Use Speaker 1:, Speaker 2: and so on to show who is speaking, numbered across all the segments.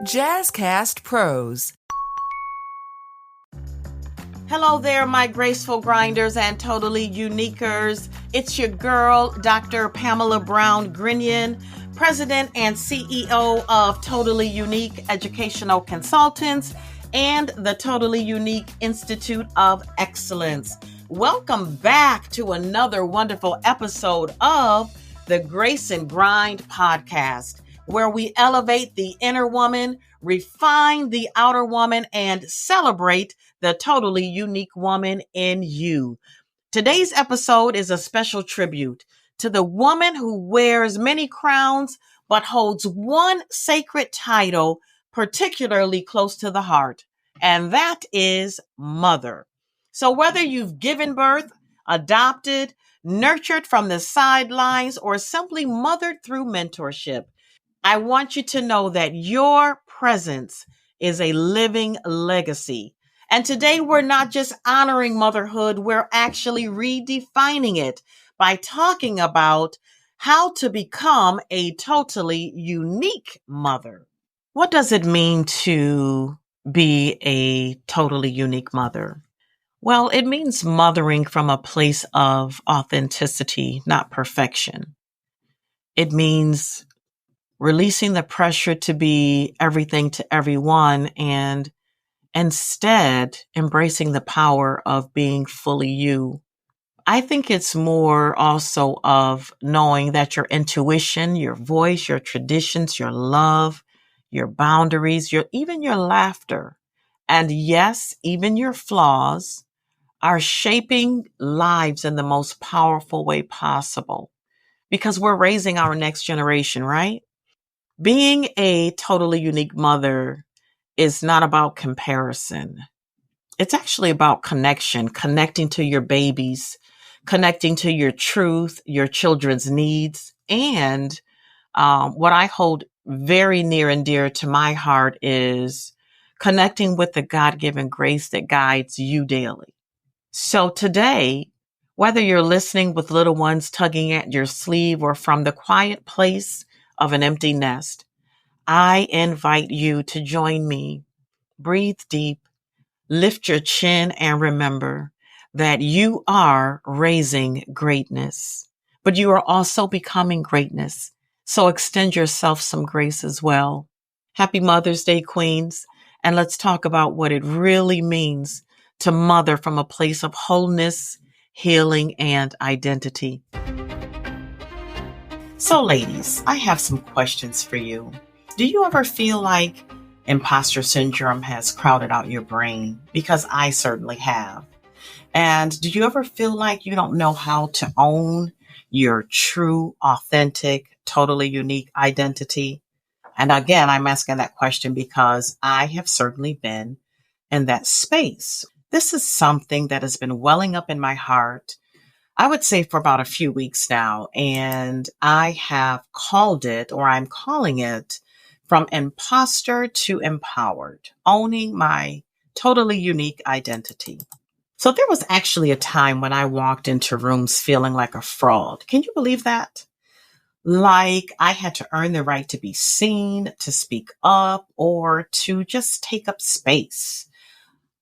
Speaker 1: Jazzcast Pros.
Speaker 2: Hello there, my graceful grinders and totally uniquers. It's your girl, Dr. Pamala Brown-Grinion, President and CEO of Totally You-nique Educational Consultants and the Totally You-nique Institute of Excellence. Welcome back to another wonderful episode of the Grace and Grind podcast, where we elevate the inner woman, refine the outer woman, and celebrate the totally unique woman in you. Today's episode is a special tribute to the woman who wears many crowns but holds one sacred title particularly close to the heart, and that is mother. So whether you've given birth, adopted, nurtured from the sidelines, or simply mothered through mentorship, I want you to know that your presence is a living legacy. And today we're not just honoring motherhood, we're actually redefining it by talking about how to become a totally unique mother. What does it mean to be a totally unique mother? Well, it means mothering from a place of authenticity, not perfection. It means releasing the pressure to be everything to everyone and instead embracing the power of being fully you. I think it's more also of knowing that your intuition, your voice, your traditions, your love, your boundaries, even your laughter, and yes, even your flaws are shaping lives in the most powerful way possible because we're raising our next generation, right? Being a totally unique mother is not about comparison. It's actually about connection, connecting to your babies, connecting to your truth, your children's needs. And what I hold very near and dear to my heart is connecting with the God-given grace that guides you daily. So today, whether you're listening with little ones tugging at your sleeve or from the quiet place of an empty nest, I invite you to join me. Breathe deep, lift your chin, and remember that you are raising greatness, but you are also becoming greatness. So extend yourself some grace as well. Happy Mother's Day, Queens. And let's talk about what it really means to mother from a place of wholeness, healing, and identity. So ladies, I have some questions for you. Do you ever feel like imposter syndrome has crowded out your brain? Because I certainly have. And do you ever feel like you don't know how to own your true, authentic, totally unique identity? And again, I'm asking that question because I have certainly been in that space. This is something that has been welling up in my heart, I would say for about a few weeks now. And I have called it, or I'm calling it, from imposter to empowered, owning my totally unique identity. So there was actually a time when I walked into rooms feeling like a fraud. Can you believe that? Like I had to earn the right to be seen, to speak up, or to just take up space.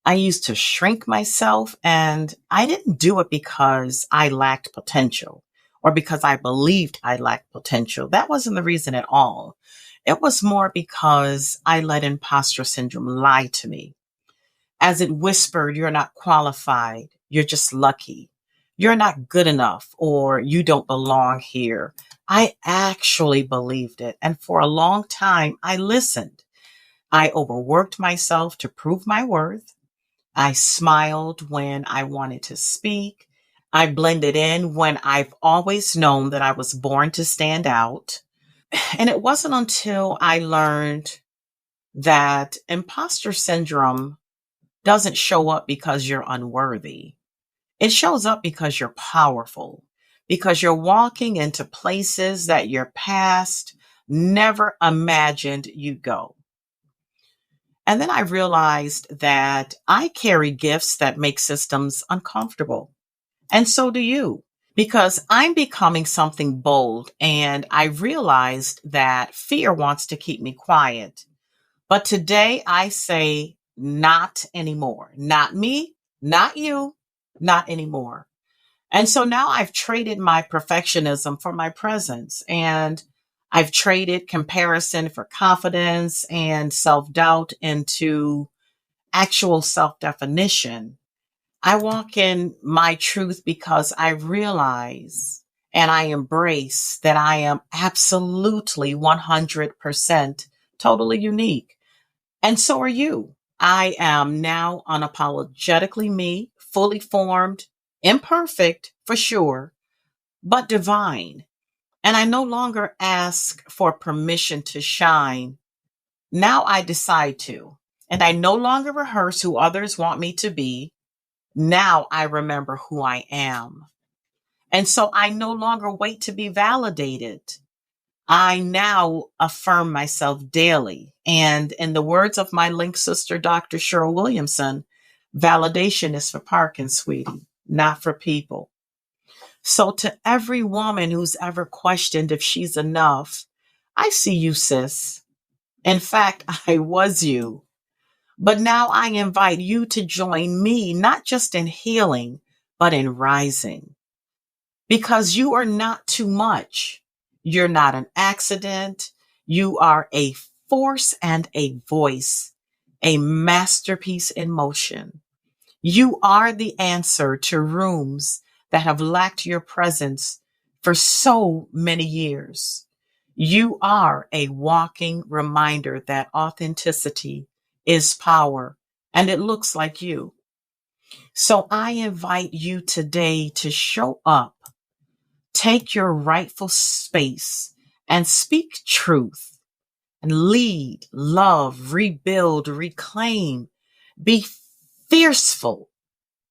Speaker 2: I used to shrink myself, and I didn't do it because I lacked potential or because I believed I lacked potential. That wasn't the reason at all. It was more because I let imposter syndrome lie to me. As it whispered, you're not qualified, you're just lucky, you're not good enough, or you don't belong here. I actually believed it. And for a long time, I listened. I overworked myself to prove my worth. I smiled when I wanted to speak. I blended in when I've always known that I was born to stand out. And it wasn't until I learned that imposter syndrome doesn't show up because you're unworthy. It shows up because you're powerful, because you're walking into places that your past never imagined you'd go. And then I realized that I carry gifts that make systems uncomfortable. And so do you, because I'm becoming something bold. And I realized that fear wants to keep me quiet, But today I say not anymore. Not me, not you, not anymore. And so now I've traded my perfectionism for my presence, and I've traded comparison for confidence and self doubt into actual self definition. I walk in my truth because I realize and I embrace that I am absolutely 100% totally unique. And so are you. I am now unapologetically me, fully formed, imperfect for sure, but divine. And I no longer ask for permission to shine. Now I decide to. And I no longer rehearse who others want me to be. Now I remember who I am. And so I no longer wait to be validated. I now affirm myself daily. And in the words of my link sister, Dr. Cheryl Williamson, validation is for parking, sweetie, not for people. So to every woman who's ever questioned if she's enough, I see you, sis. In fact, I was you. But now I invite you to join me, not just in healing, but in rising. Because you are not too much. You're not an accident. You are a force and a voice, a masterpiece in motion. You are the answer to rooms that have lacked your presence for so many years. You are a walking reminder that authenticity is power, and it looks like you. So I invite you today to show up, take your rightful space, and speak truth, and lead, love, rebuild, reclaim, be fierceful,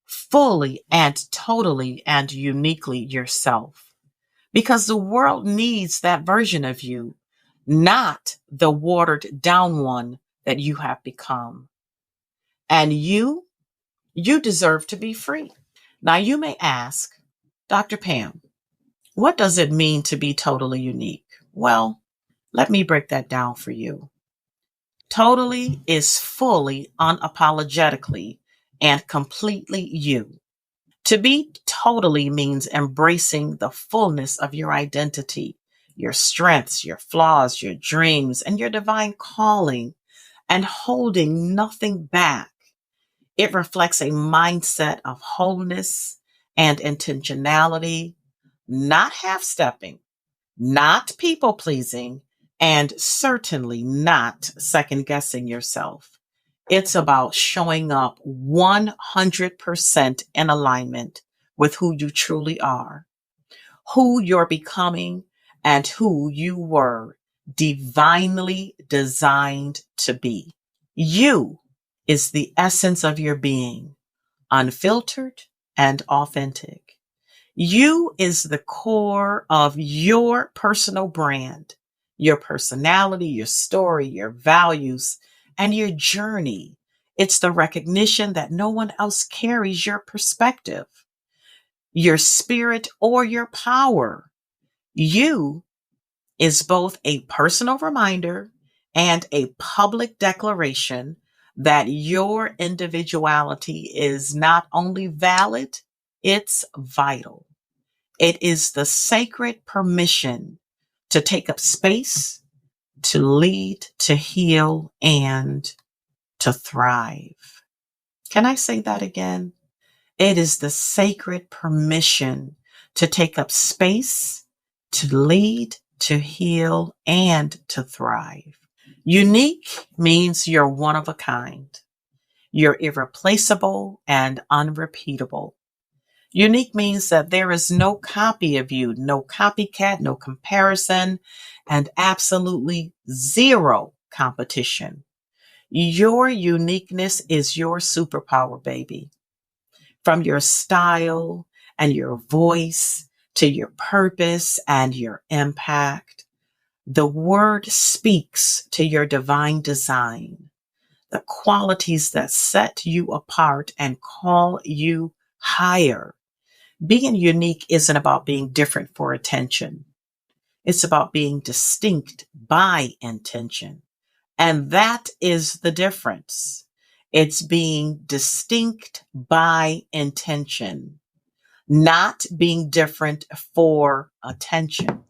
Speaker 2: fully and totally and uniquely yourself. Because the world needs that version of you, not the watered down one that you have become. And you deserve to be free. Now you may ask, Dr. Pam, what does it mean to be totally unique? Well, let me break that down for you. Totally is fully, unapologetically, and completely you. To be totally means embracing the fullness of your identity, your strengths, your flaws, your dreams, and your divine calling, and holding nothing back. It reflects a mindset of wholeness and intentionality, not half stepping, not people pleasing, and certainly not second guessing yourself. It's about showing up 100% in alignment with who you truly are, who you're becoming, and who you were divinely designed to be. You is the essence of your being, unfiltered and authentic. You is the core of your personal brand, your personality, your story, your values, and your journey. It's the recognition that no one else carries your perspective, your spirit, or your power. You is both a personal reminder and a public declaration that your individuality is not only valid, it's vital. It is the sacred permission to take up space, to lead, to heal, and to thrive. Can I say that again? It is the sacred permission to take up space, to lead, to heal, and to thrive. Unique means you're one of a kind. You're irreplaceable and unrepeatable. Unique means that there is no copy of you, no copycat, no comparison, and absolutely zero competition. Your uniqueness is your superpower, baby. From your style and your voice to your purpose and your impact, the word speaks to your divine design, the qualities that set you apart and call you higher. Being unique isn't about being different for attention. It's about being distinct by intention. And that is the difference. It's being distinct by intention, not being different for attention.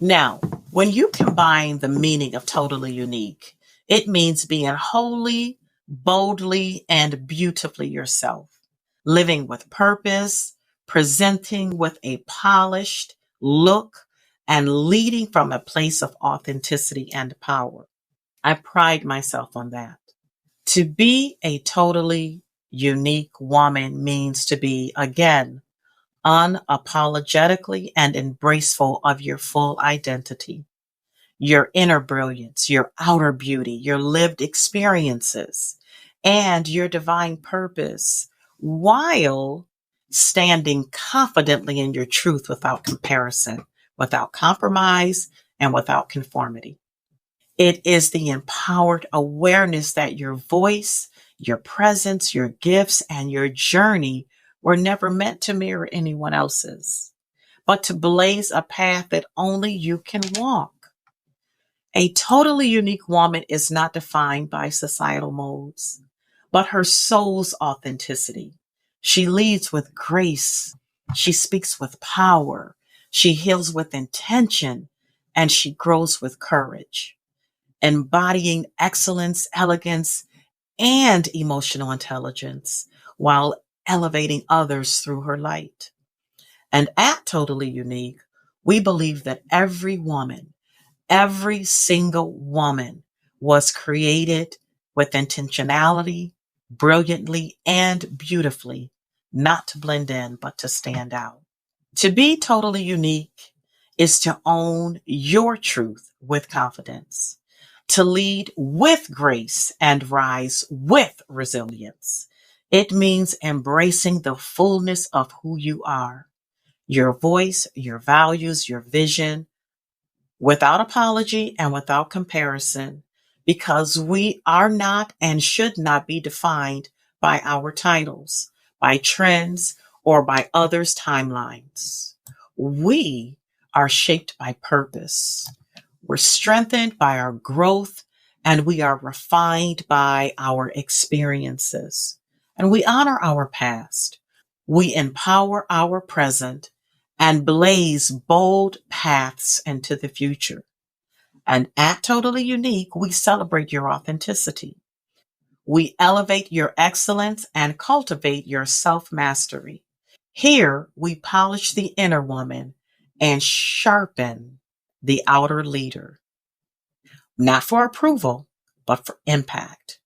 Speaker 2: Now, when you combine the meaning of totally unique, it means being wholly, boldly, and beautifully yourself, living with purpose, presenting with a polished look, and leading from a place of authenticity and power. I pride myself on that. To be a totally unique woman means to be, again, unapologetically and embraceful of your full identity, your inner brilliance, your outer beauty, your lived experiences, and your divine purpose, while standing confidently in your truth without comparison, without compromise, and without conformity. It is the empowered awareness that your voice, your presence, your gifts, and your journey were never meant to mirror anyone else's, but to blaze a path that only you can walk. A totally unique woman is not defined by societal modes, but her soul's authenticity. She leads with grace. She speaks with power. She heals with intention, and she grows with courage, embodying excellence, elegance, and emotional intelligence while elevating others through her light. And at Totally Unique, we believe that every woman, every single woman was created with intentionality, brilliantly, and beautifully, not to blend in, but to stand out. To be totally unique is to own your truth with confidence, to lead with grace and rise with resilience. It means embracing the fullness of who you are, your voice, your values, your vision, without apology and without comparison, because we are not and should not be defined by our titles, by trends, or by others' timelines. We are shaped by purpose. We're strengthened by our growth, and we are refined by our experiences. And we honor our past. We empower our present and blaze bold paths into the future. And at Totally Unique, we celebrate your authenticity. We elevate your excellence and cultivate your self mastery. Here, we polish the inner woman and sharpen the outer leader, not for approval, but for impact.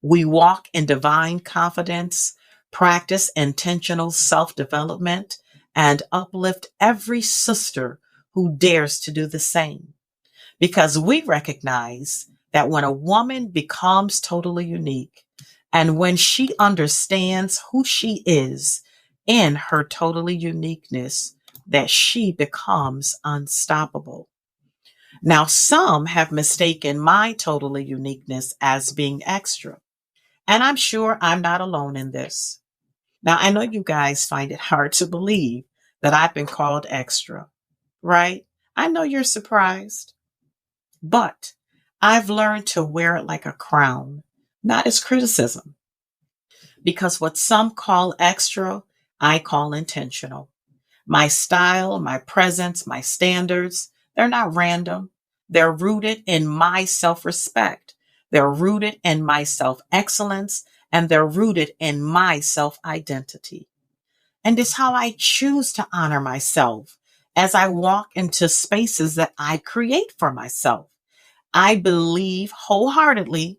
Speaker 2: We walk in divine confidence, practice intentional self development, and uplift every sister who dares to do the same. Because we recognize that when a woman becomes totally unique and when she understands who she is in her totally uniqueness, that she becomes unstoppable. Now, some have mistaken my totally uniqueness as being extra. And I'm sure I'm not alone in this. Now, I know you guys find it hard to believe that I've been called extra, right? I know you're surprised, but I've learned to wear it like a crown, not as criticism, because what some call extra, I call intentional. My style, my presence, my standards, they're not random. They're rooted in my self respect. They're rooted in my self excellence, and they're rooted in my self identity. And it's how I choose to honor myself as I walk into spaces that I create for myself. I believe wholeheartedly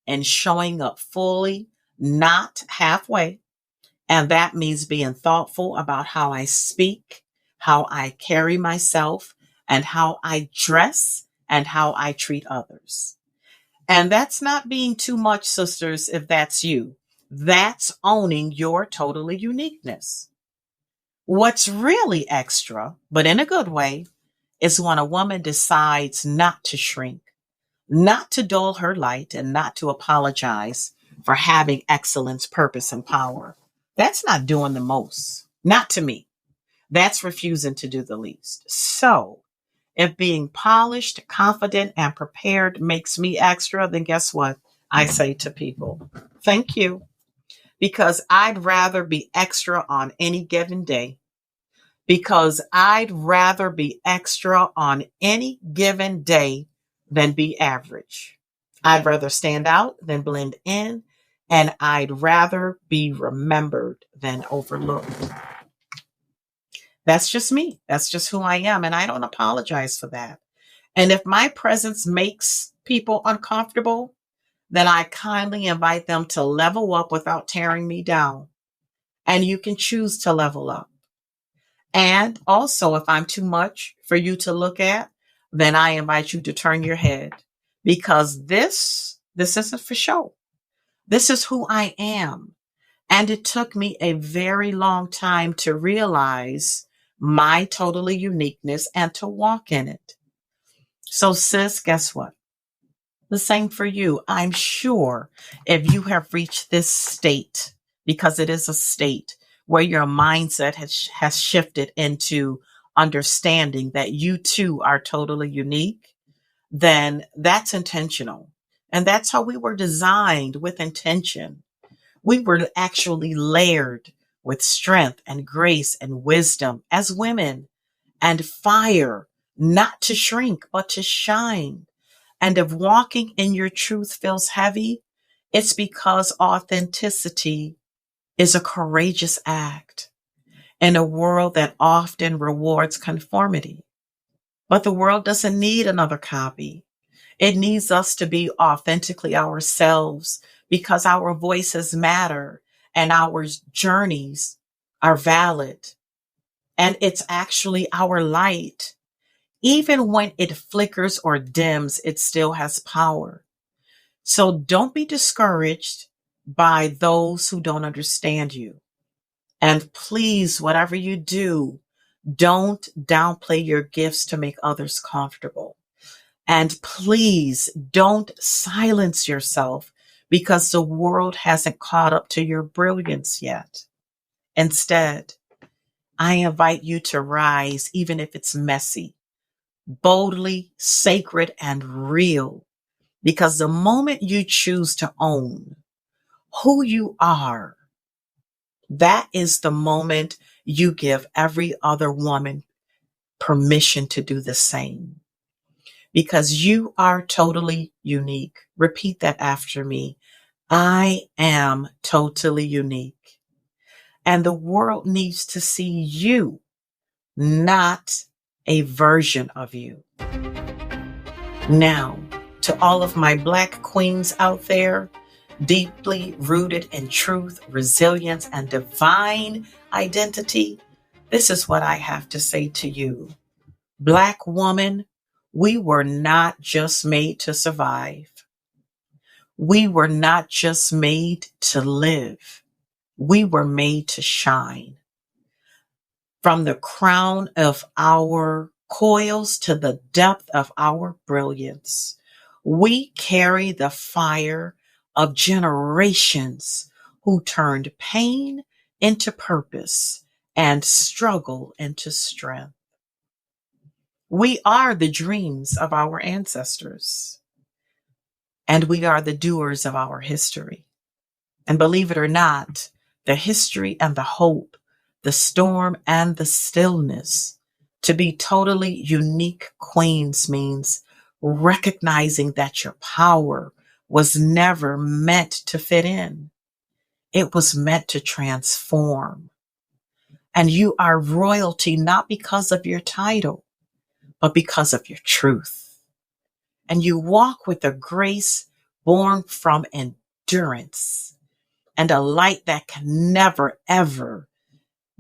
Speaker 2: in showing up fully, not halfway. And that means being thoughtful about how I speak, how I carry myself, and how I dress and how I treat others. And that's not being too much, sisters, if that's you. That's owning your totally uniqueness. What's really extra, but in a good way, is when a woman decides not to shrink, not to dull her light, and not to apologize for having excellence, purpose, and power. That's not doing the most. Not to me. That's refusing to do the least. So If being polished, confident, and prepared makes me extra, then guess what? I say to people, thank you, because I'd rather be extra on any given day. Because I'd rather be extra on any given day than be average. I'd rather stand out than blend in, and I'd rather be remembered than overlooked. That's just me. That's just who I am. And I don't apologize for that. And if my presence makes people uncomfortable, then I kindly invite them to level up without tearing me down. And you can choose to level up. And also, if I'm too much for you to look at, then I invite you to turn your head, because this isn't for show. This is who I am. And it took me a very long time to realize my totally uniqueness and to walk in it. So sis, guess what? The same for you. I'm sure if you have reached this state, because it is a state where your mindset has shifted into understanding that you too are totally unique, then that's intentional. And that's how we were designed, with intention. We were actually layered with strength and grace and wisdom as women, and fire, not to shrink, but to shine. And if walking in your truth feels heavy, it's because authenticity is a courageous act in a world that often rewards conformity. But the world doesn't need another copy. It needs us to be authentically ourselves, because our voices matter and our journeys are valid. And it's actually our light. Even when it flickers or dims, it still has power. So don't be discouraged by those who don't understand you. And please, whatever you do, don't downplay your gifts to make others comfortable. And please don't silence yourself because the world hasn't caught up to your brilliance yet. Instead, I invite you to rise, even if it's messy, boldly, sacred, and real. Because the moment you choose to own who you are, that is the moment you give every other woman permission to do the same. Because you are totally unique. Repeat that after me. I am totally unique. And the world needs to see you, not a version of you. Now, to all of my Black queens out there, deeply rooted in truth, resilience, and divine identity, this is what I have to say to you. Black woman, we were not just made to survive. We were not just made to live. We were made to shine. From the crown of our coils to the depth of our brilliance, we carry the fire of generations who turned pain into purpose and struggle into strength. We are the dreams of our ancestors, and we are the doers of our history. And believe it or not, the history and the hope, the storm and the stillness. To be totally unique queens means recognizing that your power was never meant to fit in. It was meant to transform. And you are royalty not because of your title, but because of your truth. And you walk with a grace born from endurance and a light that can never, ever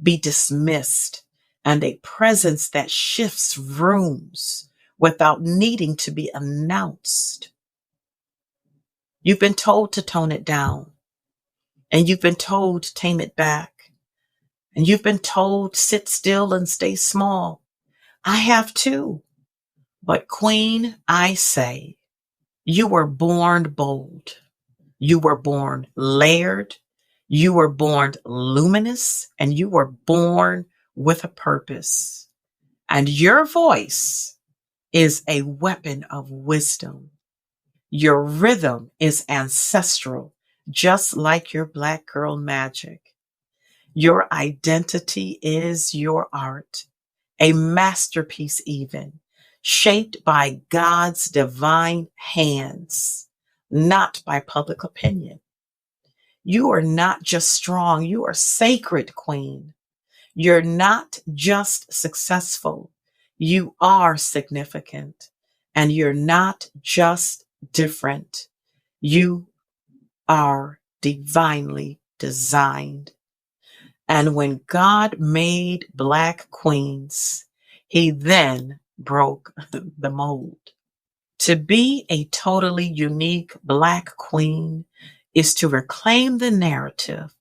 Speaker 2: be dismissed, and a presence that shifts rooms without needing to be announced. You've been told to tone it down, and you've been told to tame it back, and you've been told sit still and stay small. I have too. But queen, I say, you were born bold. You were born layered. You were born luminous, and you were born with a purpose. And your voice is a weapon of wisdom. Your rhythm is ancestral, just like your Black girl magic. Your identity is your art, a masterpiece even, shaped by God's divine hands, not by public opinion. You are not just strong, you are sacred, Queen. You're not just successful, you are significant. And you're not just different, you are divinely designed. And when God made Black queens, he then broke the mold. To be a totally unique Black queen is to reclaim the narrative,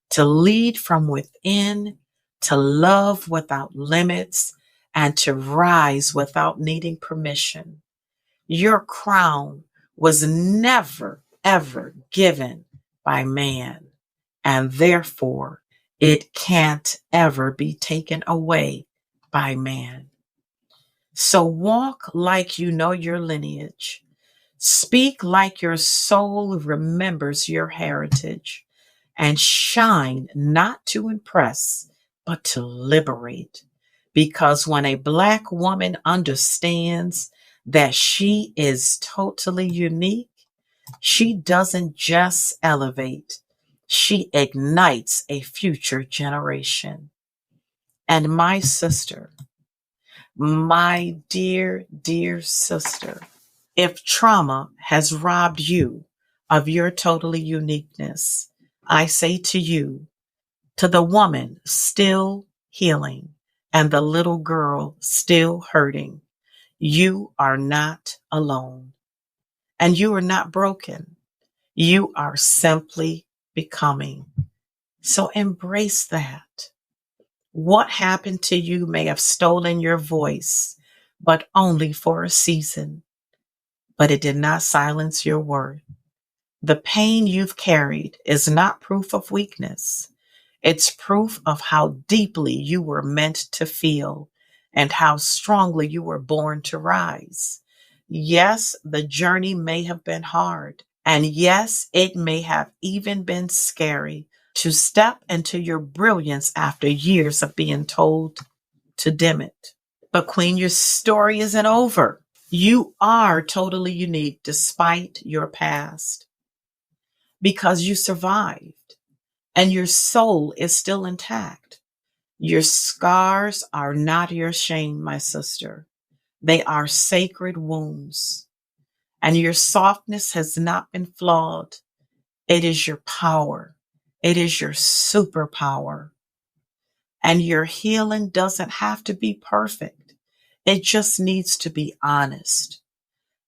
Speaker 2: to lead from within, to love without limits, and to rise without needing permission. Your crown was never, ever given by man, and therefore it can't ever be taken away by man. So walk like you know your lineage. Speak like your soul remembers your heritage, and shine not to impress, but to liberate. Because when a Black woman understands that she is totally unique, she doesn't just elevate, she ignites a future generation. And my sister, my dear, dear sister, if trauma has robbed you of your totally uniqueness, I say to you, to the woman still healing and the little girl still hurting, you are not alone and you are not broken. You are simply becoming. So embrace that. What happened to you may have stolen your voice, but only for a season. But it did not silence your worth. The pain you've carried is not proof of weakness. It's proof of how deeply you were meant to feel and how strongly you were born to rise. Yes, the journey may have been hard. And yes, it may have even been scary to step into your brilliance after years of being told to dim it. But Queen, your story isn't over. You are totally unique despite your past because you survived and your soul is still intact. Your scars are not your shame, my sister. They are sacred wounds. And your softness has not been flawed. It is your power. It is your superpower. And your healing doesn't have to be perfect. It just needs to be honest.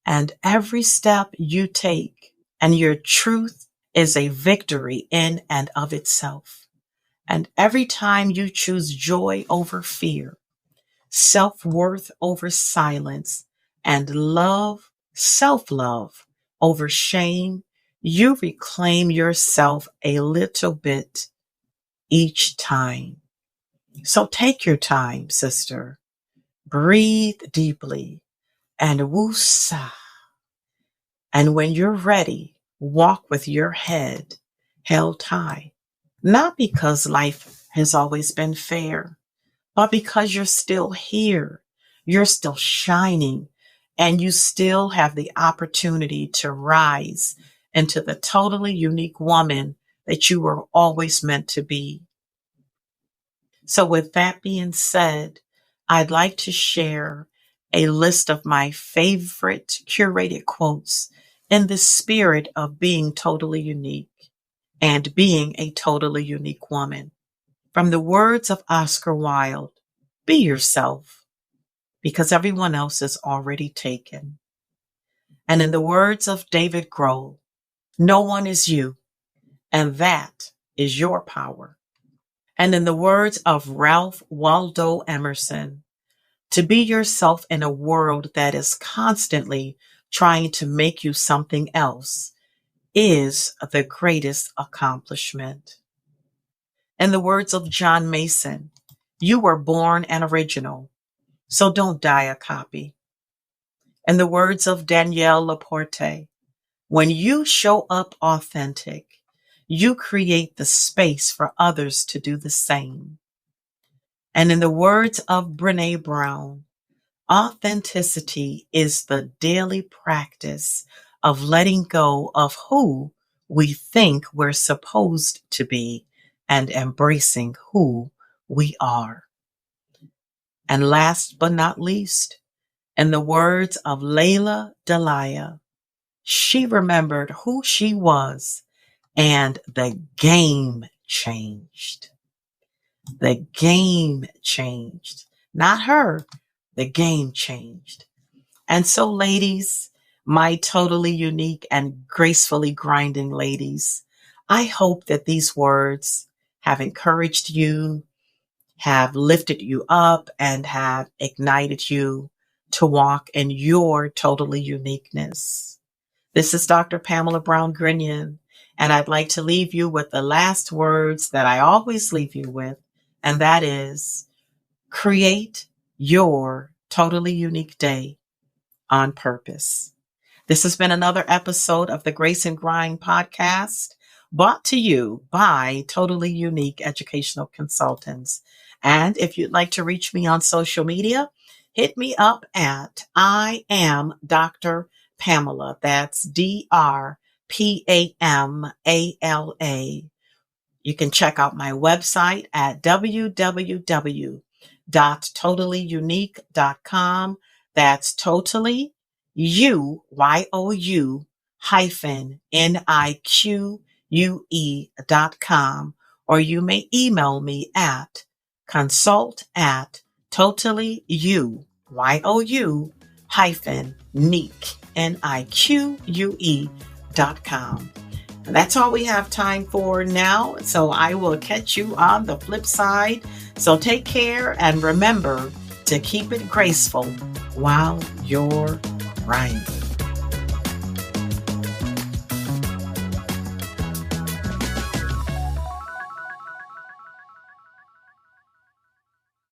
Speaker 2: And every step you take and your truth is a victory in and of itself. And every time you choose joy over fear, self-worth over silence, and love, self-love over shame, you reclaim yourself a little bit each time. So take your time, sister. Breathe deeply and woosah. And when you're ready, walk with your head held high. Not because life has always been fair, but because you're still here, you're still shining, and you still have the opportunity to rise into the totally unique woman that you were always meant to be. So with that being said, I'd like to share a list of my favorite curated quotes in the spirit of being totally unique and being a totally unique woman. From the words of Oscar Wilde, be yourself because everyone else is already taken. And in the words of David Grohl, no one is you, and that is your power. And in the words of Ralph Waldo Emerson, to be yourself in a world that is constantly trying to make you something else is the greatest accomplishment. In the words of John Mason, you were born an original, so don't die a copy. In the words of Danielle Laporte, when you show up authentic, you create the space for others to do the same. And in the words of Brené Brown, authenticity is the daily practice of letting go of who we think we're supposed to be and embracing who we are. And last but not least, in the words of Layla Delia, she remembered who she was and the game changed. The game changed. Not her. The game changed. And so, ladies, my totally unique and gracefully grinding ladies, I hope that these words have encouraged you, have lifted you up, and have ignited you to walk in your totally uniqueness. This is Dr. Pamela Brown-Grinion, and I'd like to leave you with the last words that I always leave you with, and that is, create your totally unique day on purpose. This has been another episode of the Grace and Grind podcast, brought to you by Totally Unique Educational Consultants. And if you'd like to reach me on social media, hit me up at I am Dr. Pamela. That's DrPamala. You can check out my website at www.totallyunique.com. That's totally YOU hyphen NIQUE.com. Or you may email me at consult@totallyyou hyphen NIQUE.com. And that's all we have time for now. So I will catch you on the flip side. So take care and remember to keep it graceful while you're grinding.